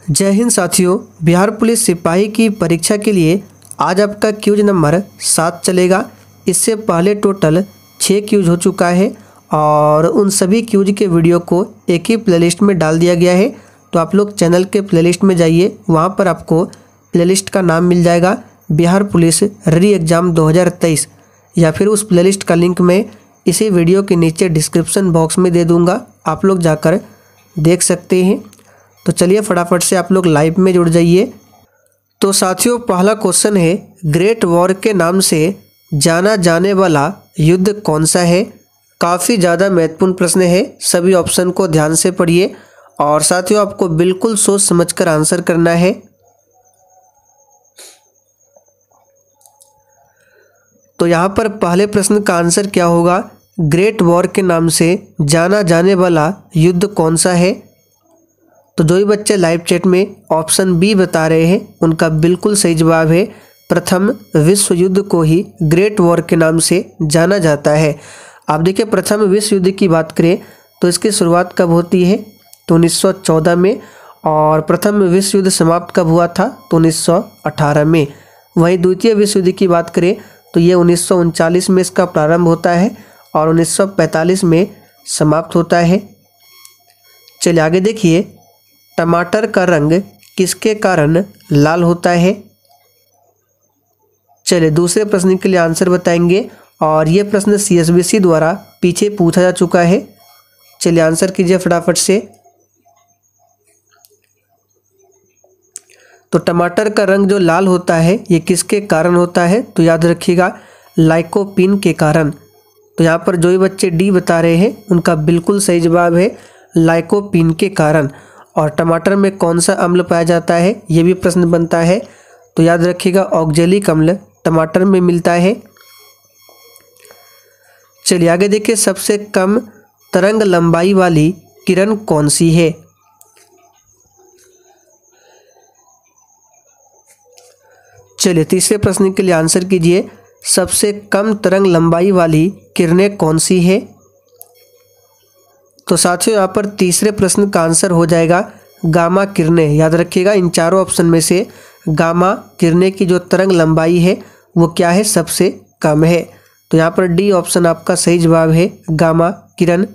जय हिंद साथियों। बिहार पुलिस सिपाही की परीक्षा के लिए आज आपका क्यूज नंबर 7 चलेगा। इससे पहले टोटल 6 क्यूज हो चुका है और उन सभी क्यूज के वीडियो को एक ही प्लेलिस्ट में डाल दिया गया है। तो आप लोग चैनल के प्लेलिस्ट में जाइए, वहाँ पर आपको प्लेलिस्ट का नाम मिल जाएगा बिहार पुलिस री एग्ज़ाम 2023, या फिर उस प्लेलिस्ट का लिंक मैं इसी वीडियो के नीचे डिस्क्रिप्शन बॉक्स में दे दूँगा, आप लोग जाकर देख सकते हैं। तो चलिए फटाफट से आप लोग लाइव में जुड़ जाइए। तो साथियों, पहला क्वेश्चन है, ग्रेट वॉर के नाम से जाना जाने वाला युद्ध कौन सा है? काफ़ी ज़्यादा महत्वपूर्ण प्रश्न है, सभी ऑप्शन को ध्यान से पढ़िए और साथियों आपको बिल्कुल सोच समझकर आंसर करना है। तो यहाँ पर पहले प्रश्न का आंसर क्या होगा? ग्रेट वॉर के नाम से जाना जाने वाला युद्ध कौन सा है? तो जो भी बच्चे लाइव चैट में ऑप्शन बी बता रहे हैं उनका बिल्कुल सही जवाब है, प्रथम विश्व युद्ध को ही ग्रेट वॉर के नाम से जाना जाता है। आप देखिए, प्रथम विश्व युद्ध की बात करें तो इसकी शुरुआत कब होती है? तो 1914 में। और प्रथम विश्व युद्ध समाप्त कब हुआ था? तो 1918 में। वहीं द्वितीय विश्व युद्ध की बात करें तो ये 1939 में इसका प्रारंभ होता है और 1945 में समाप्त होता है। चलिए आगे देखिए, टमाटर का रंग किसके कारण लाल होता है? चलिए दूसरे प्रश्न के लिए आंसर बताएंगे और ये प्रश्न CSBC द्वारा पीछे पूछा जा चुका है। चलिए आंसर कीजिए फटाफट से। तो टमाटर का रंग जो लाल होता है ये किसके कारण होता है? तो याद रखिएगा, लाइकोपीन के कारण। तो यहाँ पर जो भी बच्चे डी बता रहे हैं उनका बिल्कुल सही जवाब है, लाइकोपीन के कारण। और टमाटर में कौन सा अम्ल पाया जाता है, ये भी प्रश्न बनता है। तो याद रखिएगा, ऑक्जेलिक अम्ल टमाटर में मिलता है। चलिए आगे देखिए, सबसे कम तरंग लंबाई वाली किरण कौन सी है? चलिए तीसरे प्रश्न के लिए आंसर कीजिए, सबसे कम तरंग लंबाई वाली किरणें कौन सी है? तो साथियों यहाँ पर तीसरे प्रश्न का आंसर हो जाएगा गामा किरणें। याद रखिएगा, इन चारों ऑप्शन में से गामा किरणें की जो तरंग लंबाई है वो क्या है? सबसे कम है। तो यहाँ पर डी ऑप्शन आपका सही जवाब है, गामा किरण।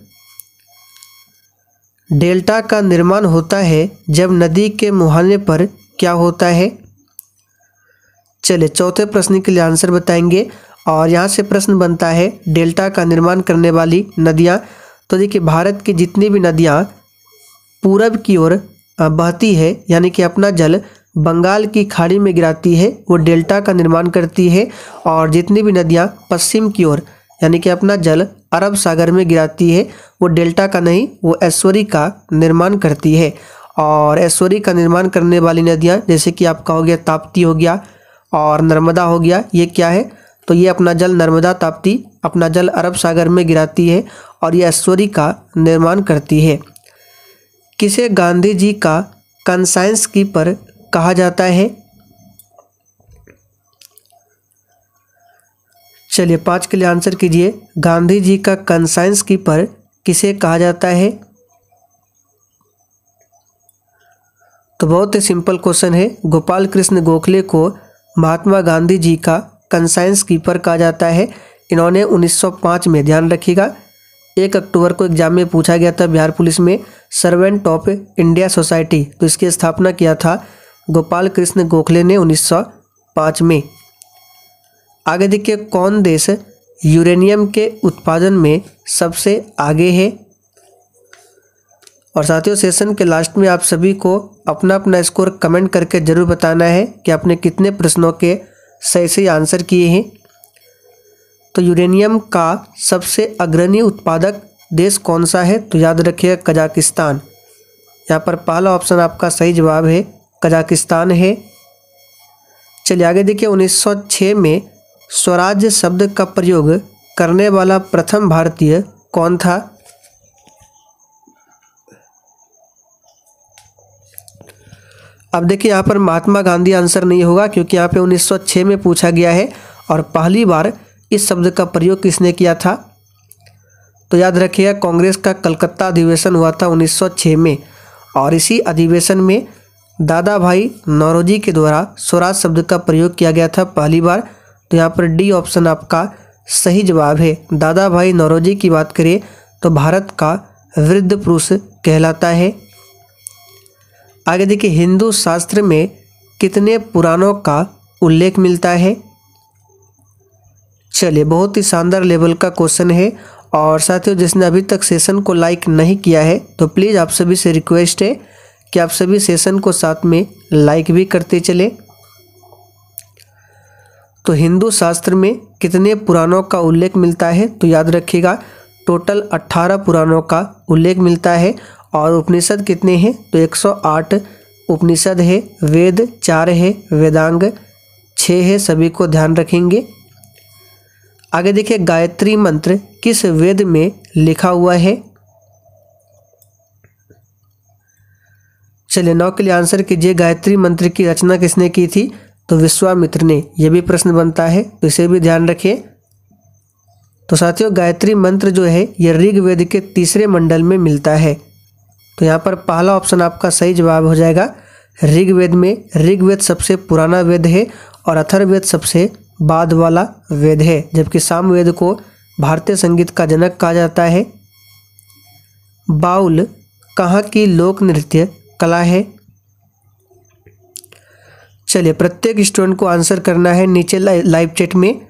डेल्टा का निर्माण होता है जब नदी के मुहाने पर क्या होता है? चलिए चौथे प्रश्न के लिए आंसर बताएंगे और यहाँ से प्रश्न बनता है, डेल्टा का निर्माण करने वाली नदियाँ। तो देखिए, भारत की जितनी भी नदियाँ पूरब की ओर बहती है, यानी कि अपना जल बंगाल की खाड़ी में गिराती है, वो डेल्टा का निर्माण करती है। और जितनी भी नदियाँ पश्चिम की ओर यानी कि अपना जल अरब सागर में गिराती है, वो डेल्टा का नहीं, वो एस्वरी का निर्माण करती है। और एस्वरी का निर्माण करने वाली नदियाँ जैसे कि आपका हो गया ताप्ती हो गया और नर्मदा हो गया, ये क्या है? तो ये अपना जल नर्मदा ताप्ती अपना जल अरब सागर में गिराती है और ये एस्वरी का निर्माण करती है। किसे गांधी जी का कंसाइंस कीपर कहा जाता है? चलिए 5 के लिए आंसर कीजिए, गांधी जी का कंसाइंस कीपर किसे कहा जाता है? तो बहुत ही सिंपल क्वेश्चन है, गोपाल कृष्ण गोखले को महात्मा गांधी जी का कंसाइंस कीपर कहा जाता है। इन्होंने 1905 में, ध्यान रखिएगा, 1 अक्टूबर को एग्जाम में पूछा गया था बिहार पुलिस में, सर्वेंट ऑफ इंडिया सोसाइटी, तो इसकी स्थापना किया था गोपाल कृष्ण गोखले ने 1905 में। आगे देखिए, कौन देश यूरेनियम के उत्पादन में सबसे आगे है? और साथियों सेशन के लास्ट में आप सभी को अपना अपना स्कोर कमेंट करके ज़रूर बताना है कि आपने कितने प्रश्नों के सही सही आंसर किए हैं। तो यूरेनियम का सबसे अग्रणी उत्पादक देश कौन सा है? तो याद रखिए, कजाकिस्तान। यहाँ पर पहला ऑप्शन आपका सही जवाब है, कजाकिस्तान है। चलिए आगे देखिए, 1906 में स्वराज्य शब्द का प्रयोग करने वाला प्रथम भारतीय कौन था? अब देखिए, यहाँ पर महात्मा गांधी आंसर नहीं होगा क्योंकि यहाँ पे 1906 में पूछा गया है और पहली बार इस शब्द का प्रयोग किसने किया था? तो याद रखिएगा, कांग्रेस का कलकत्ता अधिवेशन हुआ था 1906 में और इसी अधिवेशन में दादा भाई नौरोजी के द्वारा स्वराज शब्द का प्रयोग किया गया था पहली बार? तो यहाँ पर डी ऑप्शन आपका सही जवाब है। दादा भाई नौरोजी की बात करें तो भारत का वृद्ध पुरुष कहलाता है। आगे देखिए, हिंदू शास्त्र में कितने पुराणों का उल्लेख मिलता है? चलिए, बहुत ही शानदार लेवल का क्वेश्चन है। और साथियों, जिसने अभी तक सेशन को लाइक नहीं किया है तो प्लीज़ आप सभी से रिक्वेस्ट है कि आप सभी सेशन को साथ में लाइक भी करते चले। तो हिंदू शास्त्र में कितने पुराणों का उल्लेख मिलता है? तो याद रखिएगा, टोटल 18 पुराणों का उल्लेख मिलता है। और उपनिषद कितने हैं? तो 108 उपनिषद है। वेद 4 है, वेदांग 6 है, सभी को ध्यान रखेंगे। आगे देखिए, गायत्री मंत्र किस वेद में लिखा हुआ है? चलिए, 9 के लिए आंसर कीजिए। गायत्री मंत्र की रचना किसने की थी? तो विश्वामित्र ने। यह भी प्रश्न बनता है, तो इसे भी ध्यान रखिए। तो साथियों, गायत्री मंत्र जो है यह ऋग्वेद के 3रे मंडल में मिलता है। तो यहाँ पर पहला ऑप्शन आपका सही जवाब हो जाएगा ऋग्वेद में। ऋग्वेद सबसे पुराना वेद है और अथर्ववेद सबसे बाद वाला वेद है, जबकि सामवेद को भारतीय संगीत का जनक कहा जाता है। बाउल कहाँ की लोक नृत्य कला है? चलिए, प्रत्येक स्टूडेंट को आंसर करना है नीचे लाइव चैट में।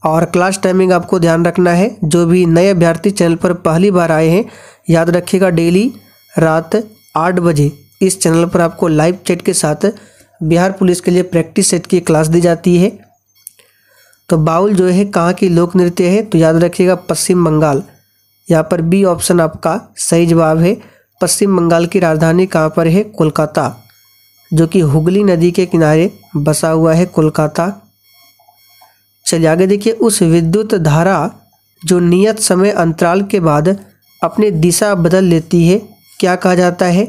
और क्लास टाइमिंग आपको ध्यान रखना है। जो भी नए अभ्यर्थी चैनल पर पहली बार आए हैं, याद रखिएगा, डेली रात 8 बजे इस चैनल पर आपको लाइव चैट के साथ बिहार पुलिस के लिए प्रैक्टिस सेट की क्लास दी जाती है। तो बाउल जो है कहाँ की लोक नृत्य है? तो याद रखिएगा, पश्चिम बंगाल। यहाँ पर बी ऑप्शन आपका सही जवाब है। पश्चिम बंगाल की राजधानी कहाँ पर है? कोलकाता, जो कि हुगली नदी के किनारे बसा हुआ है कोलकाता। चलिए आगे देखिए, उस विद्युत धारा जो नियत समय अंतराल के बाद अपनी दिशा बदल लेती है, क्या कहा जाता है?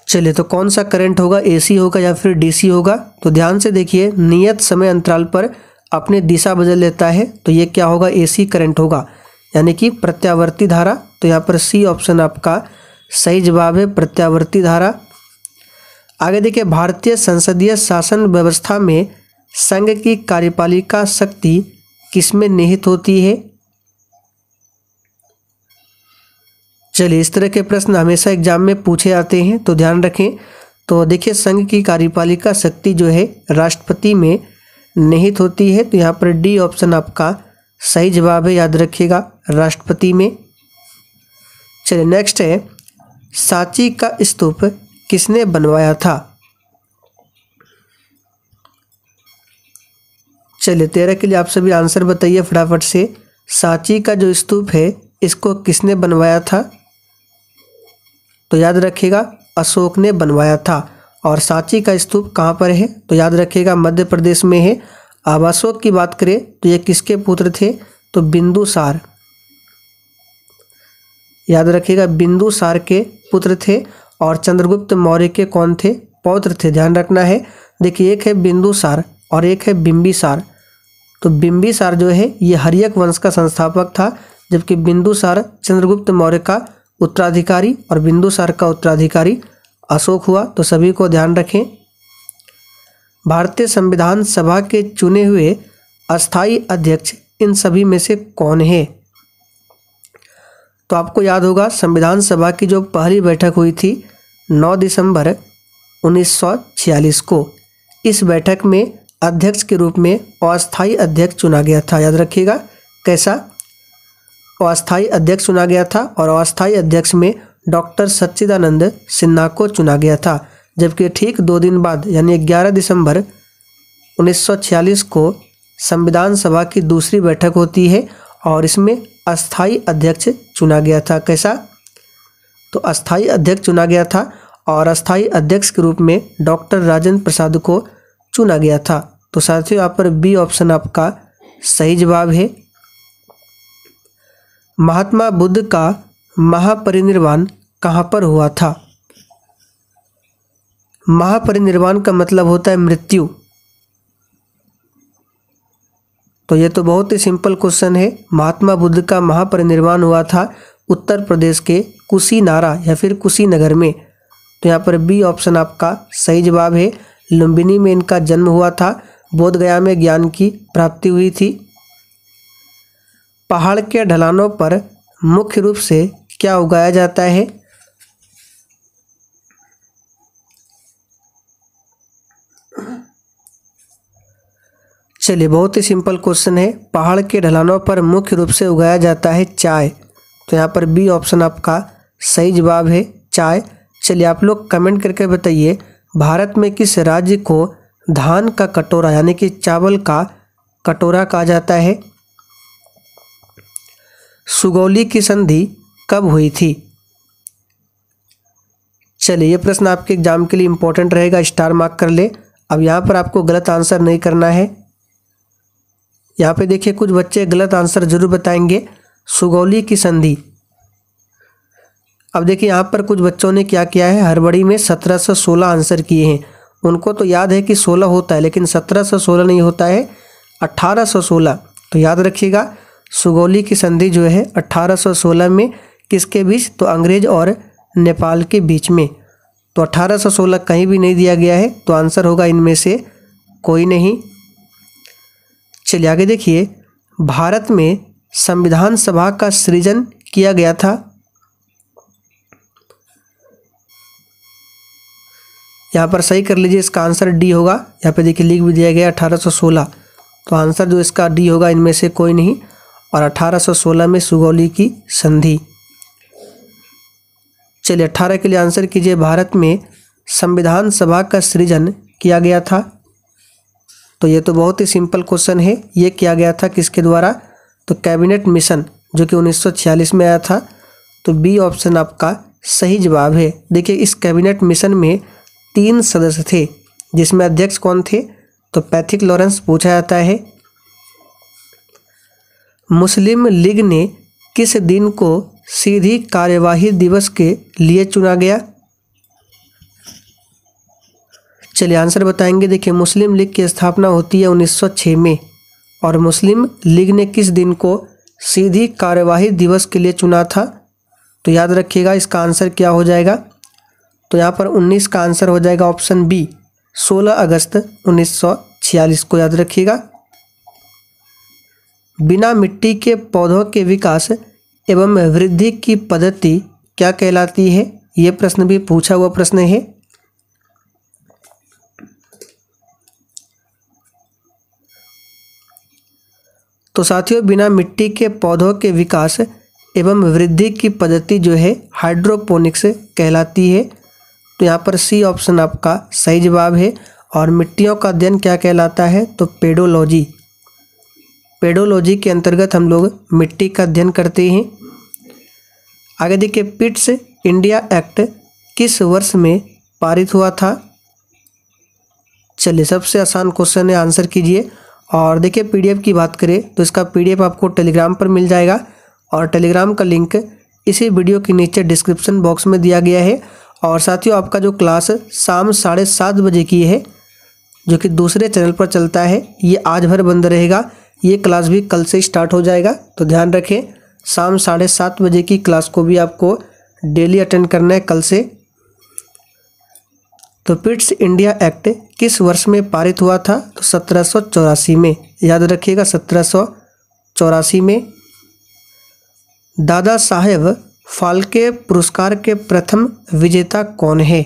चलिए, तो कौन सा करंट होगा? एसी होगा या फिर डीसी होगा? तो ध्यान से देखिए, नियत समय अंतराल पर अपनी दिशा बदल लेता है, तो ये क्या होगा? एसी करंट होगा, यानी कि प्रत्यावर्ती धारा। तो यहाँ पर सी ऑप्शन आपका सही जवाब है, प्रत्यावर्ती धारा। आगे देखिए, भारतीय संसदीय शासन व्यवस्था में संघ की कार्यपालिका शक्ति किसमें निहित होती है? चलिए, इस तरह के प्रश्न हमेशा एग्जाम में पूछे जाते हैं, तो ध्यान रखें। तो देखिए, संघ की कार्यपालिका शक्ति जो है राष्ट्रपति में निहित होती है। तो यहाँ पर डी ऑप्शन आपका सही जवाब है, याद रखिएगा, राष्ट्रपति में। चलिए नेक्स्ट है, सांची का स्तूप किसने बनवाया था? चलिए 13 के लिए आप सभी आंसर बताइए फटाफट से। सांची का जो स्तूप है इसको किसने बनवाया था? तो याद रखिएगा, अशोक ने बनवाया था। और सांची का स्तूप कहाँ पर है? तो याद रखिएगा, मध्य प्रदेश में है। अब अशोक की बात करें तो ये किसके पुत्र थे? तो बिंदुसार, याद रखिएगा, बिंदुसार के पुत्र थे। और चंद्रगुप्त मौर्य के कौन थे? पौत्र थे, ध्यान रखना है। देखिए, एक है बिंदुसार और एक है बिंबिसार। तो बिंबिसार जो है ये हर्यक वंश का संस्थापक था, जबकि बिंदुसार चंद्रगुप्त मौर्य का उत्तराधिकारी और बिंदुसार का उत्तराधिकारी अशोक हुआ। तो सभी को ध्यान रखें। भारतीय संविधान सभा के चुने हुए अस्थायी अध्यक्ष इन सभी में से कौन है? तो आपको याद होगा, संविधान सभा की जो पहली बैठक हुई थी 9 दिसंबर 1946 को, इस बैठक में अध्यक्ष के रूप में अस्थायी अध्यक्ष चुना गया था। याद रखिएगा, कैसा? अस्थायी अध्यक्ष चुना गया था और अस्थायी अध्यक्ष में डॉक्टर सच्चिदानंद सिन्हा को चुना गया था। जबकि ठीक 2 दिन बाद यानी 11 दिसंबर 1946 को संविधान सभा की दूसरी बैठक होती है और इसमें अस्थायी अध्यक्ष चुना गया था। कैसा? तो अस्थायी अध्यक्ष चुना गया था और अस्थायी अध्यक्ष के रूप में डॉक्टर राजेंद्र प्रसाद को चुना गया था। तो साथियों, यहाँ पर बी ऑप्शन आपका सही जवाब है। महात्मा बुद्ध का महापरिनिर्वाण कहाँ पर हुआ था? महापरिनिर्वाण का मतलब होता है मृत्यु। तो ये तो बहुत ही सिंपल क्वेश्चन है। महात्मा बुद्ध का महापरिनिर्वाण हुआ था उत्तर प्रदेश के कुशीनारा या फिर कुशीनगर में? तो यहाँ पर बी ऑप्शन आपका सही जवाब है। लुम्बिनी में इनका जन्म हुआ था। बोधगया में ज्ञान की प्राप्ति हुई थी। पहाड़ के ढलानों पर मुख्य रूप से क्या उगाया जाता है? चलिए, बहुत ही सिंपल क्वेश्चन है। पहाड़ के ढलानों पर मुख्य रूप से उगाया जाता है चाय। तो यहाँ पर बी ऑप्शन आपका सही जवाब है, चाय। चलिए, आप लोग कमेंट करके बताइए, भारत में किस राज्य को धान का कटोरा यानी कि चावल का कटोरा कहा जाता है? सुगौली की संधि कब हुई थी? चलिए, ये प्रश्न आपके एग्जाम के लिए इंपॉर्टेंट रहेगा, स्टार मार्क कर ले। अब यहाँ पर आपको गलत आंसर नहीं करना है। यहाँ पे देखिए, कुछ बच्चे गलत आंसर जरूर बताएंगे। सुगौली की संधि। अब देखिए, यहाँ पर कुछ बच्चों ने क्या किया है, हड़बड़ी में 1716 आंसर किए हैं। उनको तो याद है कि 16 होता है, लेकिन 1716 नहीं होता है, 1816। तो याद रखिएगा, सुगौली की संधि जो है 1816 में किसके बीच? तो अंग्रेज और नेपाल के बीच में। तो 1816 कहीं भी नहीं दिया गया है, तो आंसर होगा इनमें से कोई नहीं। चलिए आगे देखिए, भारत में संविधान सभा का सृजन किया गया था। यहाँ पर सही कर लीजिए, इसका आंसर डी होगा। यहाँ पे देखिए लिख भी दिया गया 1816, तो आंसर जो इसका डी होगा, इनमें से कोई नहीं। और 1816 में सुगौली की संधि। चलिए 18 के लिए आंसर कीजिए, भारत में संविधान सभा का सृजन किया गया था। तो ये तो बहुत ही सिंपल क्वेश्चन है। ये किया गया था किसके द्वारा? तो कैबिनेट मिशन, जो कि 1946 में आया था। तो बी ऑप्शन आपका सही जवाब है। देखिए, इस कैबिनेट मिशन में 3 सदस्य थे, जिसमें अध्यक्ष कौन थे? तो पैथिक लॉरेंस पूछा जाता है। मुस्लिम लीग ने किस दिन को सीधी कार्यवाही दिवस के लिए चुना गया? चलिए आंसर बताएंगे। देखिए, मुस्लिम लीग की स्थापना होती है 1906 में, और मुस्लिम लीग ने किस दिन को सीधी कार्यवाही दिवस के लिए चुना था? तो याद रखिएगा, इसका आंसर क्या हो जाएगा? तो यहाँ पर 19 का आंसर हो जाएगा ऑप्शन बी, 16 अगस्त 1946 को याद रखिएगा। बिना मिट्टी के पौधों के विकास एवं वृद्धि की पद्धति क्या कहलाती है? ये प्रश्न भी पूछा हुआ प्रश्न है। तो साथियों, बिना मिट्टी के पौधों के विकास एवं वृद्धि की पद्धति जो है हाइड्रोपोनिक्स कहलाती है। तो यहाँ पर सी ऑप्शन आपका सही जवाब है। और मिट्टियों का अध्ययन क्या कहलाता है? तो पेडोलॉजी। पेडोलॉजी के अंतर्गत हम लोग मिट्टी का अध्ययन करते हैं। आगे देखिए, पिट्स इंडिया एक्ट किस वर्ष में पारित हुआ था? चलिए, सबसे आसान क्वेश्चन है, आंसर कीजिए। और देखिए, पीडीएफ की बात करें तो इसका पीडीएफ आपको टेलीग्राम पर मिल जाएगा, और टेलीग्राम का लिंक इसी वीडियो के नीचे डिस्क्रिप्शन बॉक्स में दिया गया है। और साथियों, आपका जो क्लास शाम 7:30 बजे की है, जो कि दूसरे चैनल पर चलता है, ये आज भर बंद रहेगा। ये क्लास भी कल से स्टार्ट हो जाएगा, तो ध्यान रखें, शाम 7:30 बजे की क्लास को भी आपको डेली अटेंड करना है कल से। तो पिट्स इंडिया एक्ट किस वर्ष में पारित हुआ था? तो 1784 में, याद रखिएगा 1784 में। दादा साहेब फाल्के पुरस्कार के प्रथम विजेता कौन है?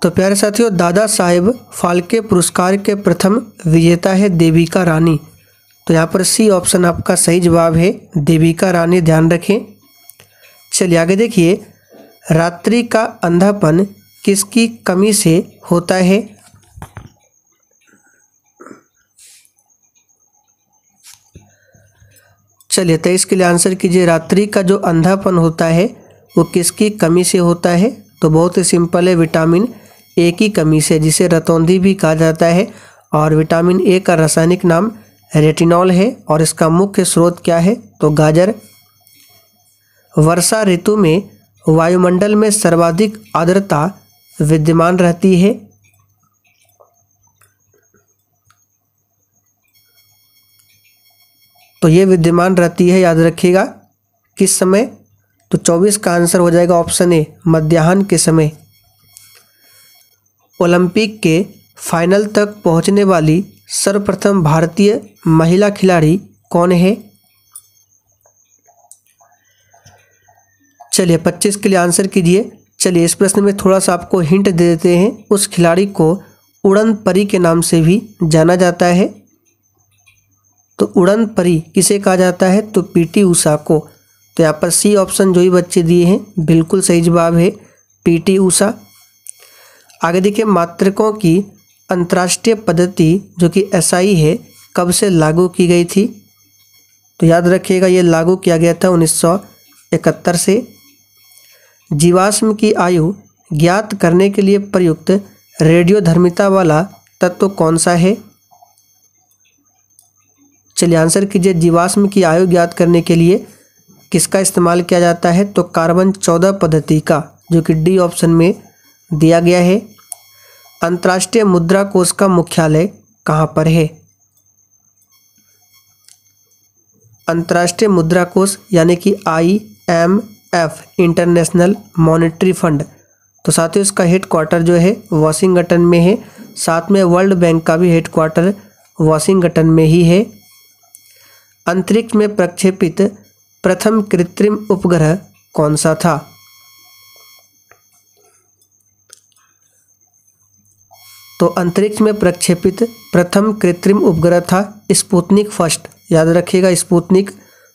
तो प्यारे साथियों, दादा साहेब फाल्के पुरस्कार के प्रथम विजेता है देविका रानी। तो यहाँ पर सी ऑप्शन आपका सही जवाब है, देविका रानी, ध्यान रखें। चलिए आगे देखिए, रात्रि का अंधापन किसकी कमी से होता है? चलिए 23 के लिए आंसर कीजिए, रात्रि का जो अंधापन होता है वो किसकी कमी से होता है? तो बहुत ही सिंपल है, विटामिन ए की कमी से, जिसे रतौंधी भी कहा जाता है। और विटामिन ए का रासायनिक नाम रेटिनॉल है, और इसका मुख्य स्रोत क्या है? तो गाजर। वर्षा ऋतु में वायुमंडल में सर्वाधिक आर्द्रता विद्यमान रहती है। तो ये विद्यमान रहती है, याद रखिएगा। किस समय? तो 24 का आंसर हो जाएगा ऑप्शन ए, मध्याह्न के समय। ओलंपिक के फाइनल तक पहुंचने वाली सर्वप्रथम भारतीय महिला खिलाड़ी कौन है? चलिए 25 के लिए आंसर कीजिए। चलिए इस प्रश्न में थोड़ा सा आपको हिंट दे देते हैं। उस खिलाड़ी को उड़न परी के नाम से भी जाना जाता है। तो उड़न परी किसे कहा जाता है? तो पीटी उषा को। तो यहाँ पर सी ऑप्शन जो ही बच्चे दिए हैं बिल्कुल सही जवाब है, पीटी उषा। आगे देखिए, मात्रकों की अंतर्राष्ट्रीय पद्धति जो कि एसआई है, कब से लागू की गई थी? तो याद रखिएगा ये लागू किया गया था 1971 से। जीवाश्म की आयु ज्ञात करने के लिए प्रयुक्त रेडियोधर्मिता वाला तत्व कौन सा है? चलिए आंसर कीजिए। जीवाश्म की आयु ज्ञात करने के लिए किसका इस्तेमाल किया जाता है? तो कार्बन 14 पद्धति का, जो कि डी ऑप्शन में दिया गया है। अंतर्राष्ट्रीय मुद्रा कोष का मुख्यालय कहाँ पर है? अंतर्राष्ट्रीय मुद्रा कोष यानी कि IMF, इंटरनेशनल मॉनेटरी फंड। तो साथियों इसका हेडक्वार्टर जो है वाशिंगटन में है। साथ में वर्ल्ड बैंक का भी हेडक्वार्टर वाशिंगटन में ही है। अंतरिक्ष में प्रक्षेपित प्रथम कृत्रिम उपग्रह कौन सा था? तो अंतरिक्ष में प्रक्षेपित प्रथम कृत्रिम उपग्रह था स्पुतनिक फर्स्ट। याद रखिएगा स्पुतनिक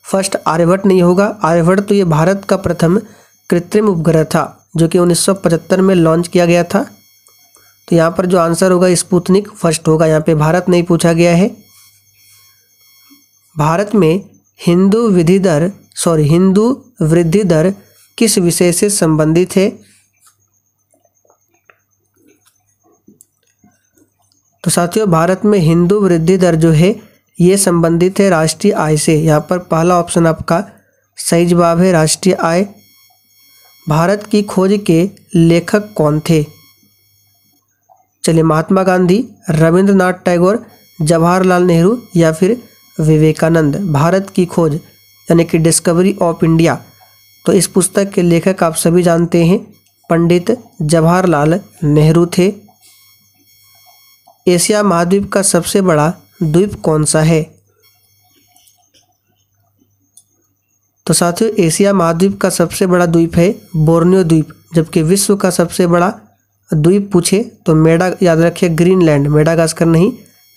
फर्स्ट, आर्यभट्ट नहीं होगा। आर्यभट्ट तो ये भारत का प्रथम कृत्रिम उपग्रह था जो कि 1975 में लॉन्च किया गया था। तो यहाँ पर जो आंसर होगा स्पुतनिक फर्स्ट होगा। यहाँ पे भारत नहीं पूछा गया है। भारत में हिंदू वृद्धि दर किस विषय से संबंधित है? तो साथियों भारत में हिंदू वृद्धि दर जो है ये संबंधित है राष्ट्रीय आय से। यहाँ पर पहला ऑप्शन आपका सही जवाब है, राष्ट्रीय आय। भारत की खोज के लेखक कौन थे? चलिए महात्मा गांधी, रविंद्रनाथ टैगोर, जवाहरलाल नेहरू या फिर विवेकानंद। भारत की खोज यानी कि डिस्कवरी ऑफ इंडिया, तो इस पुस्तक के लेखक आप सभी जानते हैं पंडित जवाहरलाल नेहरू थे। एशिया महाद्वीप का सबसे बड़ा द्वीप कौन सा है? तो साथियों एशिया महाद्वीप का सबसे बड़ा द्वीप है बोर्नियो द्वीप। जबकि विश्व का सबसे बड़ा द्वीप पूछे तो याद रखिए ग्रीनलैंड, मेडागास्कर नहीं,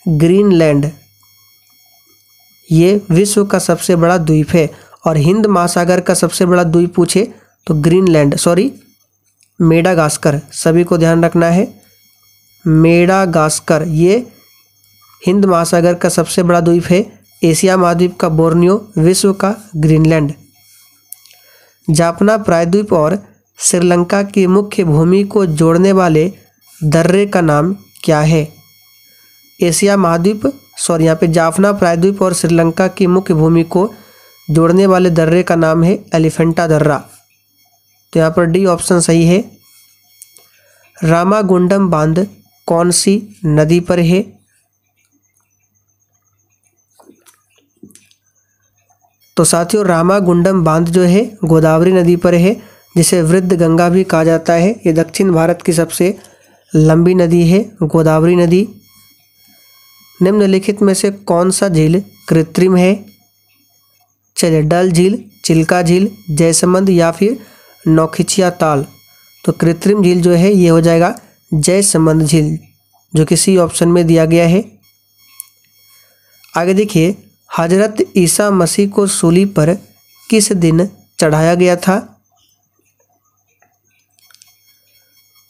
ग्रीनलैंड ये विश्व का सबसे बड़ा द्वीप है। और हिंद महासागर का सबसे बड़ा द्वीप पूछे तो मेडागास्कर, सभी को ध्यान रखना है, मेडागास्कर ये हिंद महासागर का सबसे बड़ा द्वीप है। एशिया महाद्वीप का बोर्नियो, विश्व का ग्रीनलैंड। जाफना प्रायद्वीप और श्रीलंका की मुख्य भूमि को जोड़ने वाले दर्रे का नाम क्या है? एशिया महाद्वीप यहाँ पे जाफना प्रायद्वीप और श्रीलंका की मुख्य भूमि को जोड़ने वाले दर्रे का नाम है एलिफेंटा दर्रा। तो यहाँ पर डी ऑप्शन सही है। रामागुंडम बांध कौन सी नदी पर है? तो साथियों रामागुंडम बांध जो है गोदावरी नदी पर है, जिसे वृद्ध गंगा भी कहा जाता है। ये दक्षिण भारत की सबसे लंबी नदी है गोदावरी नदी। निम्नलिखित में से कौन सा झील कृत्रिम है? चलिए डल झील, चिल्का झील, जयसमंद या फिर नौखिचिया ताल। तो कृत्रिम झील जो है ये हो जाएगा जयसमंद झील, जो कि सी ऑप्शन में दिया गया है। आगे देखिए, हजरत ईसा मसीह को सूली पर किस दिन चढ़ाया गया था?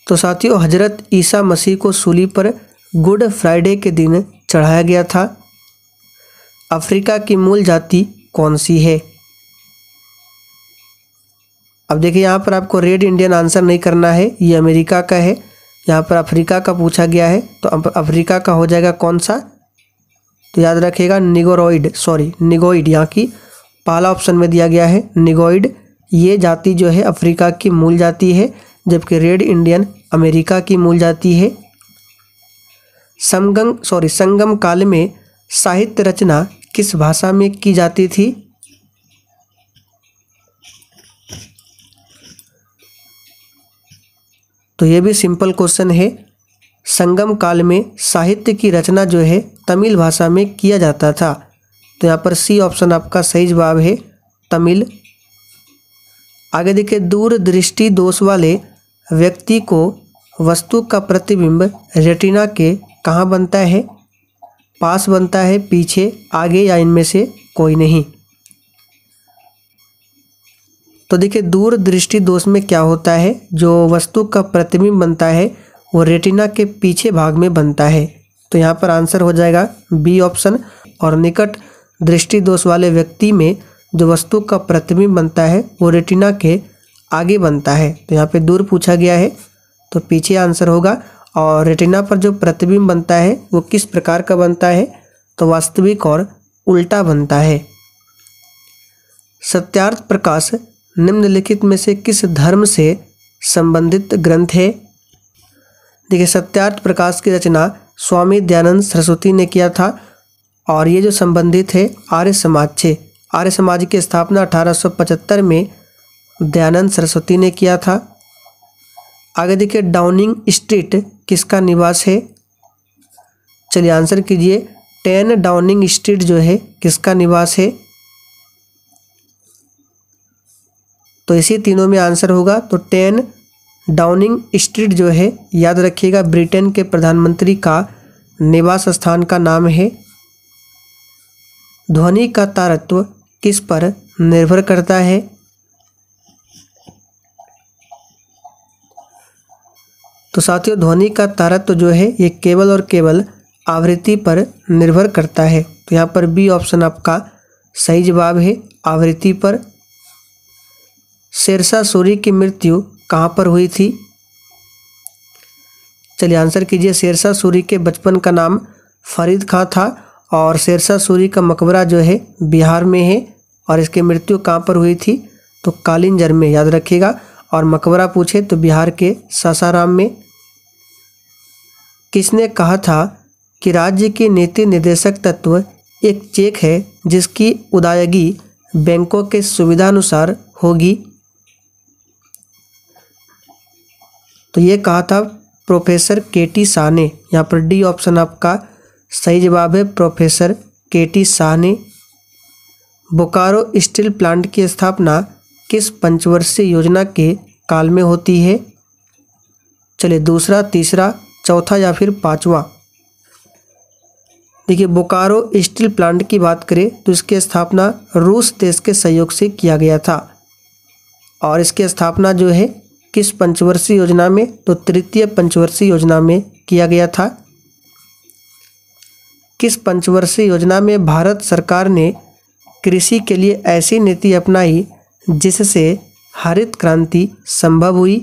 तो साथियों हजरत ईसा मसीह को सूली पर गुड फ्राइडे के दिन चढ़ाया गया था। अफ्रीका की मूल जाति कौन सी है? अब देखिए यहाँ पर आपको रेड इंडियन आंसर नहीं करना है, ये अमेरिका का है। यहाँ पर अफ्रीका का पूछा गया है, तो अफ्रीका का हो जाएगा कौन सा? तो याद रखिएगा निगोइड, यहाँ की पहला ऑप्शन में दिया गया है निगोइड। ये जाति जो है अफ्रीका की मूल जाति है, जबकि रेड इंडियन अमेरिका की मूल जाति है। संगम काल में साहित्य रचना किस भाषा में की जाती थी? तो ये भी सिंपल क्वेश्चन है। संगम काल में साहित्य की रचना जो है तमिल भाषा में किया जाता था। तो यहाँ पर सी ऑप्शन आपका सही जवाब है, तमिल। आगे देखिए, दूरदृष्टि दोष वाले व्यक्ति को वस्तु का प्रतिबिंब रेटिना के कहाँ बनता है? पास बनता है, पीछे, आगे या इनमें से कोई नहीं? तो देखिए, दूरदृष्टि दोष में क्या होता है, जो वस्तु का प्रतिबिंब बनता है वो रेटिना के पीछे भाग में बनता है। तो यहाँ पर आंसर हो जाएगा बी ऑप्शन। और निकट दृष्टि दोष वाले व्यक्ति में जो वस्तु का प्रतिबिंब बनता है वो रेटिना के आगे बनता है। तो यहाँ पे दूर पूछा गया है तो पीछे आंसर होगा। और रेटिना पर जो प्रतिबिंब बनता है वो किस प्रकार का बनता है? तो वास्तविक और उल्टा बनता है। सत्यार्थ प्रकाश निम्नलिखित में से किस धर्म से संबंधित ग्रंथ है? देखिए, सत्यार्थ प्रकाश की रचना स्वामी दयानंद सरस्वती ने किया था और ये जो संबंधित है आर्य समाज से। आर्य समाज की स्थापना 1875 में दयानंद सरस्वती ने किया था। आगे देखिए, डाउनिंग स्ट्रीट किसका निवास है? चलिए आंसर कीजिए। 10 डाउनिंग स्ट्रीट जो है किसका निवास है? तो इसी तीनों में आंसर होगा। तो 10 डाउनिंग स्ट्रीट जो है, याद रखिएगा, ब्रिटेन के प्रधानमंत्री का निवास स्थान का नाम है। ध्वनि का तारतम्य किस पर निर्भर करता है? तो साथियों, ध्वनि का तारतम्य जो है ये केवल और केवल आवृत्ति पर निर्भर करता है। तो यहाँ पर बी ऑप्शन आपका सही जवाब है, आवृत्ति पर। शेरशाह सूरी की मृत्यु कहाँ पर हुई थी? चलिए आंसर कीजिए। शेरशाह सूरी के बचपन का नाम फरीद खां था और शेरशाह सूरी का मकबरा जो है बिहार में है। और इसकी मृत्यु कहाँ पर हुई थी? तो कालिंजर में, याद रखिएगा। और मकबरा पूछे तो बिहार के सासाराम में। किसने कहा था कि राज्य की नीति निर्देशक तत्व एक चेक है जिसकी उदायगी बैंकों के सुविधानुसार होगी? तो ये कहा था प्रोफेसर के.टी. शाह ने। यहाँ पर डी ऑप्शन आपका सही जवाब है, प्रोफेसर के.टी. शाह ने। बोकारो स्टील प्लांट की स्थापना किस पंचवर्षीय योजना के काल में होती है? चलिए दूसरा, तीसरा, चौथा या फिर पांचवा? देखिए, बोकारो स्टील प्लांट की बात करें तो इसकी स्थापना रूस देश के सहयोग से किया गया था। और इसकी स्थापना जो है किस पंचवर्षीय योजना में? तो तृतीय पंचवर्षीय योजना में किया गया था। किस पंचवर्षीय योजना में भारत सरकार ने कृषि के लिए ऐसी नीति अपनाई जिससे हरित क्रांति संभव हुई?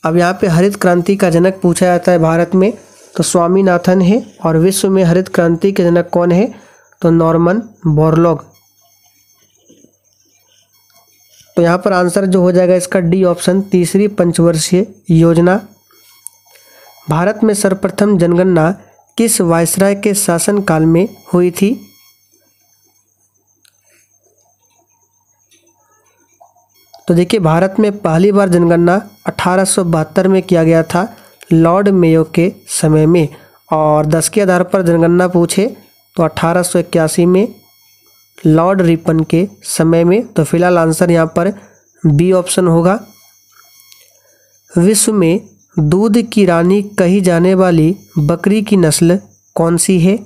अब यहाँ पे हरित क्रांति का जनक पूछा जाता है भारत में तो स्वामीनाथन है। और विश्व में हरित क्रांति के जनक कौन है? तो नॉर्मन बोरलॉग। तो यहाँ पर आंसर जो हो जाएगा इसका डी ऑप्शन, तीसरी पंचवर्षीय योजना। भारत में सर्वप्रथम जनगणना किस वायसराय के शासनकाल में हुई थी? तो देखिए, भारत में पहली बार जनगणना 1872 में किया गया था, लॉर्ड मेयो के समय में। और 10 के आधार पर जनगणना पूछे तो 1881 में लॉर्ड रिपन के समय में। तो फिलहाल आंसर यहाँ पर बी ऑप्शन होगा। विश्व में दूध की रानी कही जाने वाली बकरी की नस्ल कौन सी है?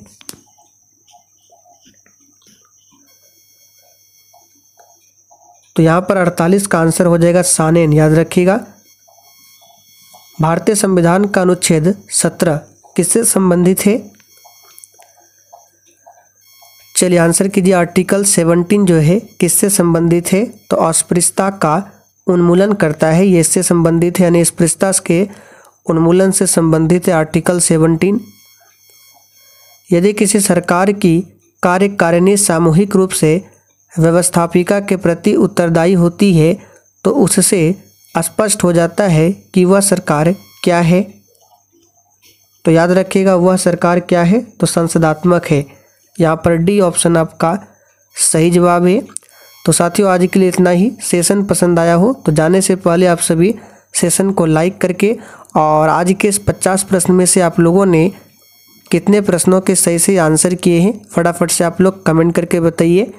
तो यहाँ पर 48 का आंसर हो जाएगा सानेन, याद रखिएगा। भारतीय संविधान का अनुच्छेद 17 किससे संबंधित है? चलिए आंसर कीजिए। आर्टिकल 17 जो है किससे संबंधित है? तो अस्पृश्यता का उन्मूलन करता है, ये इससे संबंधित है, यानी अस्पृश्यता के उन्मूलन से संबंधित है आर्टिकल 17। यदि किसी सरकार की कार्यकारिणी सामूहिक रूप से व्यवस्थापिका के प्रति उत्तरदायी होती है तो उससे स्पष्ट हो जाता है कि वह सरकार क्या है। तो याद रखिएगा वह सरकार क्या है, तो संसदात्मक है। यहाँ पर डी ऑप्शन आपका सही जवाब है। तो साथियों आज के लिए इतना ही। सेशन पसंद आया हो तो जाने से पहले आप सभी सेशन को लाइक करके, और आज के इस 50 प्रश्न में से आप लोगों ने कितने प्रश्नों के सही से आंसर किए हैं फटाफट से आप लोग कमेंट करके बताइए।